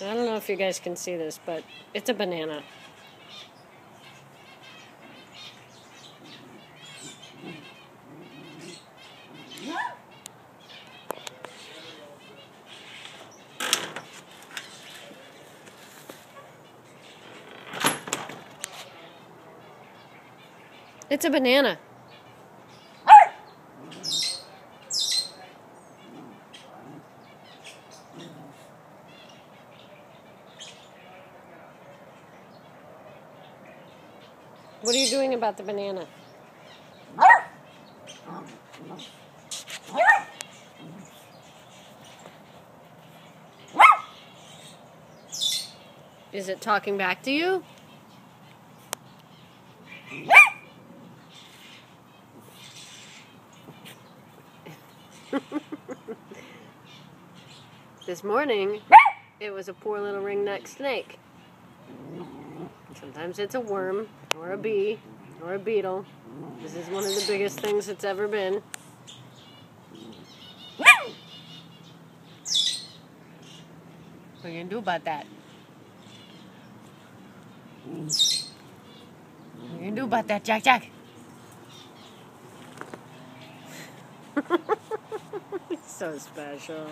I don't know if you guys can see this, but it's a banana. It's a banana. What are you doing about the banana? Is it talking back to you? This morning, it was a poor little ringneck snake. Sometimes it's a worm, or a bee, or a beetle. This is one of the biggest things it's ever been. What are you going to do about that? What are you going to do about that, Jack Jack? So special.